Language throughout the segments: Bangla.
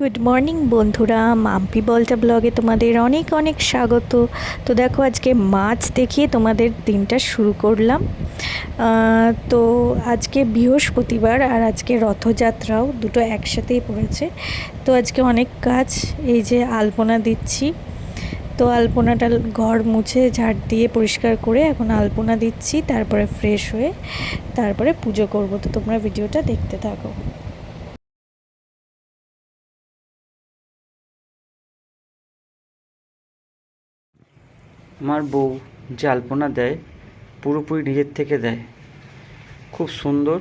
গুড মর্নিং বন্ধুরা, মাম্পি বলটা ব্লগে তোমাদের অনেক অনেক স্বাগত। তো দেখো, আজকে মাছ দেখিয়ে তোমাদের দিনটা শুরু করলাম। তো আজকে বৃহস্পতিবার আর আজকে রথযাত্রাও দুটো একসাথেই পড়েছে। তো আজকে অনেক কাজ, এই যে আলপনা দিচ্ছি। তো আলপনাটা ঘর মুছে ঝাড় দিয়ে পরিষ্কার করে এখন আলপনা দিচ্ছি, তারপরে ফ্রেশ হয়ে তারপরে পুজো করব। তো তোমরা ভিডিওটা দেখতে থাকো। আমার বউ যে আলপনা দেয় পুরোপুরি নিজের থেকে দেয়, খুব সুন্দর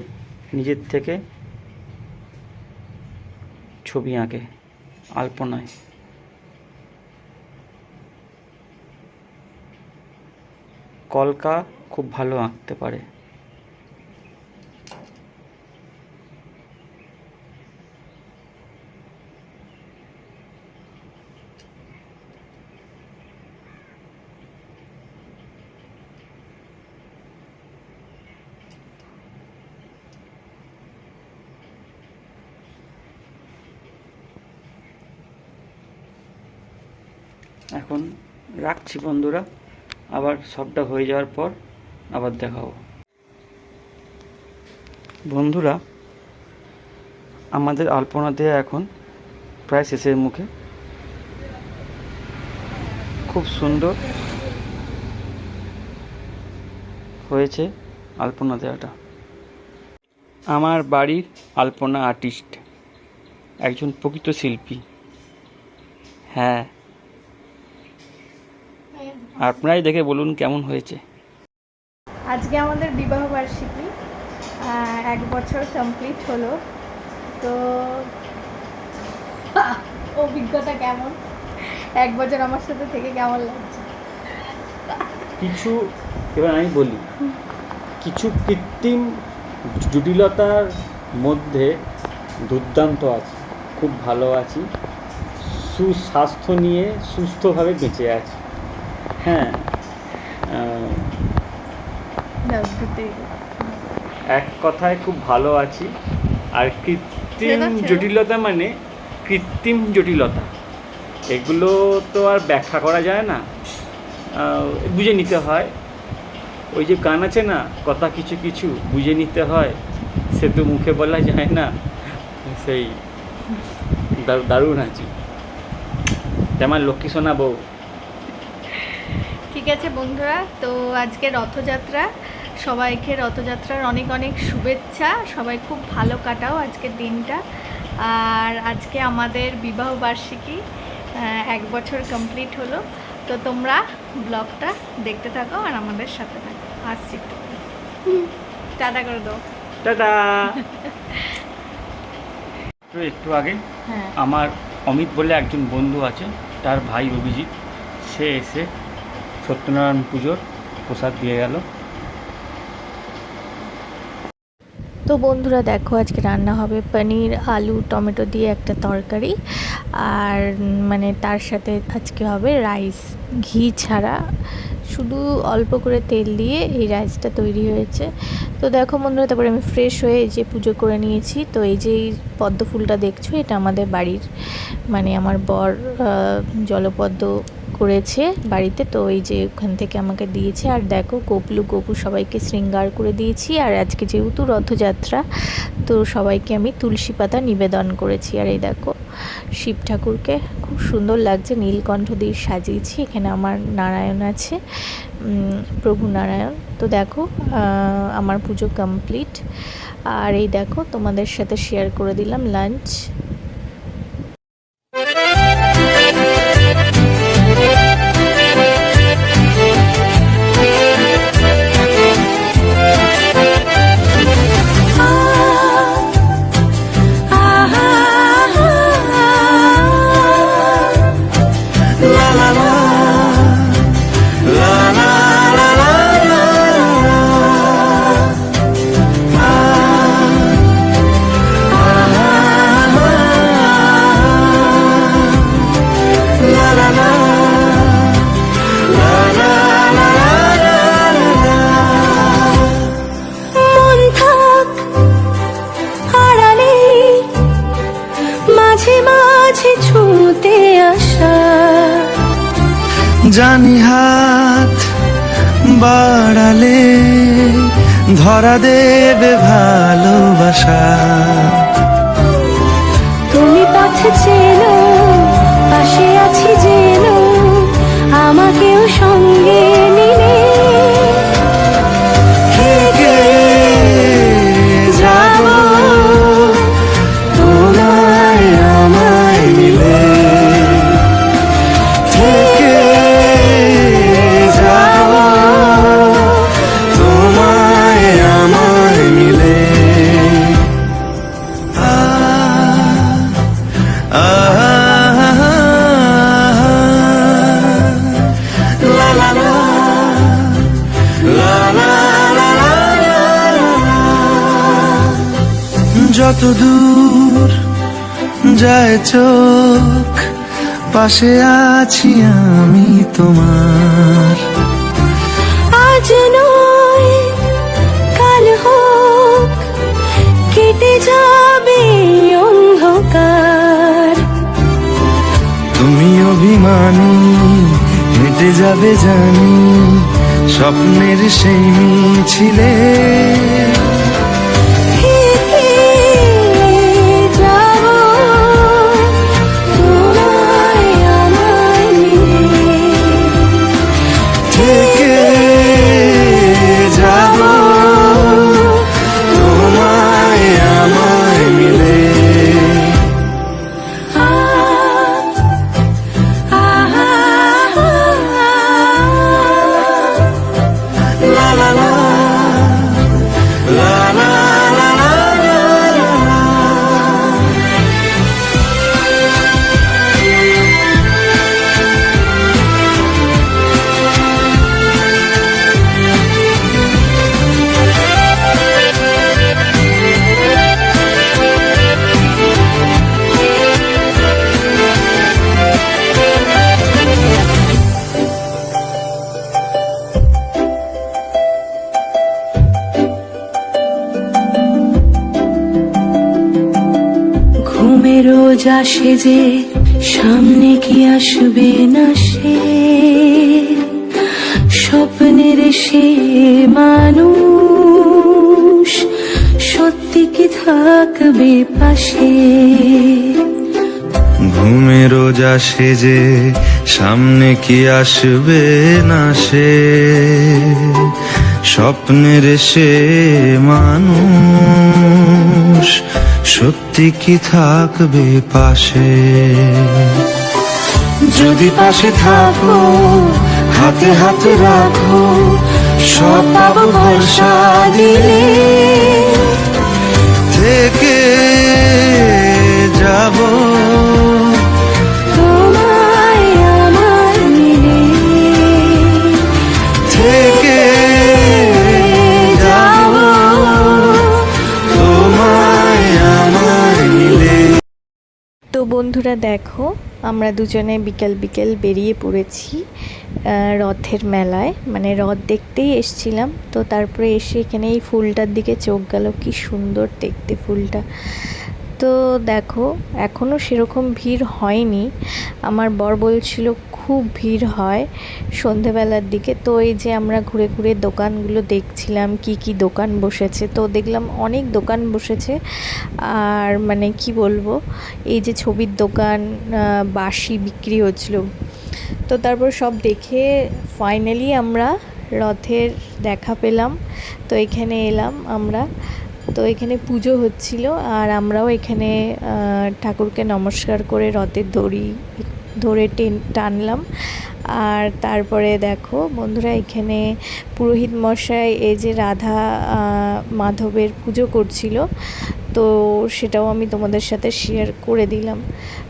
নিজের থেকে ছবি আঁকে আলপনায়। কলকা খুব ভালো আঁকতে পারে। এখন রাখছি বন্ধুরা, আবার সবটা হয়ে যাওয়ার পর আবার দেখাবো। বন্ধুরা, আমাদের আলপনা দেওয়া এখন প্রায় শেষের মুখে। খুব সুন্দর হয়েছে আলপনা দেওয়াটা। আমার বাড়ির আলপনা আর্টিস্ট একজন প্রকৃত শিল্পী। হ্যাঁ, আপনারাই দেখে বলুন কেমন হয়েছে। আজকে আমাদের বিবাহ বার্ষিকী, 1 বছর কমপ্লিট হলো। তো অভিজ্ঞতা কেমন? 1 বছর আমার সাথে থেকে কেমন লাগছে? কিছু, এবার আমি বলি, কিছু কৃত্রিম জটিলতার মধ্যে দুর্দান্ত আছি, খুব ভালো আছি, সুস্বাস্থ্য নিয়ে সুস্থভাবে বেঁচে আছি। হ্যাঁ, এক কথায় খুব ভালো আছি। আর কৃত্রিম জটিলতা মানে কৃত্রিম জটিলতা, এগুলো তো আর ব্যাখ্যা করা যায় না, বুঝে নিতে হয়। ওই যে গান আছে না, কথা কিছু কিছু বুঝে নিতে হয়, সে তো মুখে বলা যায় না। সেই দারুণ আছি, তেমন লক্ষ্মী সোনা বউ। ঠিক আছে বন্ধুরা, তো আজকে রথযাত্রা, সবাইকে রথযাত্রার অনেক অনেক শুভেচ্ছা। সবাই খুব ভালো কাটাও আজকের দিনটা। আর আজকে আমাদের বিবাহ বার্ষিকী, 1 বছর কমপ্লিট হলো। তো তোমরা ব্লগটা দেখতে থাকো আর আমাদের সাথে থাকো। আসছি, টাটা করে দাও। টাটা। তো একটু আগে আমার অমিত বলে একজন বন্ধু আছে, তার ভাই অভিজিৎ, সে এসে সত্যনারায়ণ পুজোর প্রসাদ দিয়ে গেল। তো বন্ধুরা দেখো, আজকে রান্না হবে পনির আলু টমেটো দিয়ে একটা তরকারি, আর মানে তার সাথে আজকে হবে রাইস, ঘি ছাড়া, শুধু অল্প করে তেল দিয়ে এই রাইসটা তৈরি হয়েছে। তো দেখো বন্ধুরা, তারপরে আমি ফ্রেশ হয়ে এই যে পুজো করে নিয়েছি। তো এই যে পদ্ম ফুলটা দেখছো, এটা আমাদের বাড়ির, মানে আমার বর জলপদ্ম করেছে বাড়িতে, তো এই যে ওখান থেকে আমাকে দিয়েছে। আর দেখো গোপলু গোপু সবাইকে শৃঙ্গার করে দিয়েছি। আর আজকে যেহেতু রথযাত্রা, তো সবাইকে আমি তুলসী পাতা নিবেদন করেছি। আর এই দেখো শিব ঠাকুরকে খুব সুন্দর লাগছে, নীলকণ্ঠ দিয়ে সাজিয়েছি। এখানে আমার নারায়ণ আছে, প্রভু নারায়ণ। তো দেখো আমার পুজো কমপ্লিট। আর এই দেখো তোমাদের সাথে শেয়ার করে দিলাম লাঞ্চ। জানি হাত বাড়ালে ধরা দেবে ভালোবাসা। তুমি পথ চেনো, পাশে আছি জেনো, আমাকেও সঙ্গে নিলে থেকে যাব তোমায় আমায় মিলে, থেকে যাব তোমায় আমায় মিলে। লা লা লা লা লা লা লা লা। যত দূর যায় চোখ পাশে আছি আমি তোমার। আজ নয় কাল হোক কেটে যাবে অন্ধকার। তুমি অভিমানী হেঁটে যাবে জানি স্বপ্নের সেই মিছিলে। থেকে যাব তোমায় আমায় মিলে, থেকে যাব তোমায় আমায় মিলে। লা লা লা লা লা লা লা লা। ঘুমে রোজ আসে যে সামনে কি আসবে না সে, স্বপ্নের সে মানুষ সত্যি কি থাকবে পাশে। ঘুমে রোজ আসে যে সামনে কি আসবে না সে, স্বপ্নের সে মানুষ সত্যি কি থাকবে পাশে। যদি পাশে থাকো হাতে হাতে রাখো সব পাবো ভরসা দিলে। থেকে যাব তোমায় আমায় মিলে, থেকে যাব তোমায় আমায় মিলে। তো বন্ধুরা দেখো, আমরা দুজনে বিকেল বিকেল বেরিয়ে পড়েছি রথের মেলায়, মানে রথ দেখতেই এসছিলাম। তো তারপরে এসে এখানে এই ফুলটার দিকে চোখ গেল, কি সুন্দর দেখতে ফুলটা। তো দেখো এখনও সেরকম ভিড় হয়নি, আমার বর বলছিল খুব ভিড় হয় সন্ধেবেলার দিকে। তো এই যে আমরা ঘুরে ঘুরে দোকানগুলো দেখছিলাম, কি কি দোকান বসেছে। তো দেখলাম অনেক দোকান বসেছে, আর মানে কি বলবো, এই যে ছবির দোকান, বাঁশি বিক্রি হচ্ছিল। তো তারপর সব দেখে ফাইনালি আমরা রথের দেখা পেলাম। তো এখানে এলাম আমরা, তো এখানে পুজো হচ্ছিল, আর আমরাও এখানে ঠাকুরকে নমস্কার করে রথের দড়ি ধরে টানলাম। আর তারপরে দেখো বন্ধুরা, এখানে পুরোহিত মশাই এই যে রাধা মাধবের পুজো করছিল, তো সেটাও আমি তোমাদের সাথে শেয়ার করে দিলাম।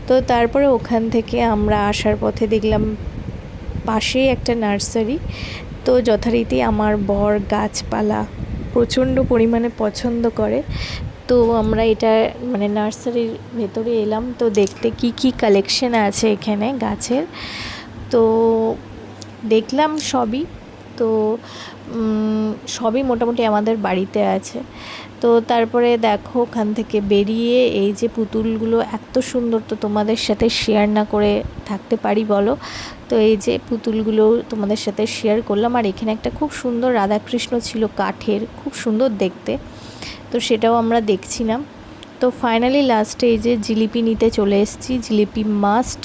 তো তারপরে ওখান থেকে আমরা আসার পথে দেখলাম পাশেই একটা নার্সারি। তো যথারীতি আমার বর গাছপালা প্রচণ্ড পরিমাণে পছন্দ করে, তো আমরা এটা মানে নার্সারির ভেতরে এলাম তো দেখতে কি কি কালেকশন আছে এখানে গাছের। তো দেখলাম সবই, তো সবই মোটামুটি আমাদের বাড়িতে আছে। তো তারপরে দেখো ওখান থেকে বেরিয়ে এই যে পুতুলগুলো এত সুন্দর, তো তোমাদের সাথে শেয়ার না করে থাকতে পারি বলো। তো এই যে পুতুলগুলো তোমাদের সাথে শেয়ার করলাম। আর এখানে একটা খুব সুন্দর রাধাকৃষ্ণ ছিল কাঠের, খুব সুন্দর দেখতে, তো সেটাও আমরা দেখছিলাম। তো ফাইনালি লাস্টে এই যে জিলিপি নিতে চলে এসেছি। জিলিপি মাস্ট,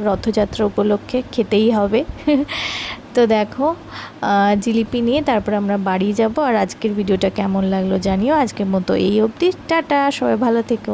রথযাত্রা উপলক্ষে খেতেই হবে। তো দেখো জিলিপি নিয়ে তারপর আমরা বাড়ি যাব। আর আজকের ভিডিওটা কেমন লাগলো জানিও। আজকের মতো এই অবধি, টাটা, সবাই ভালো থেকো।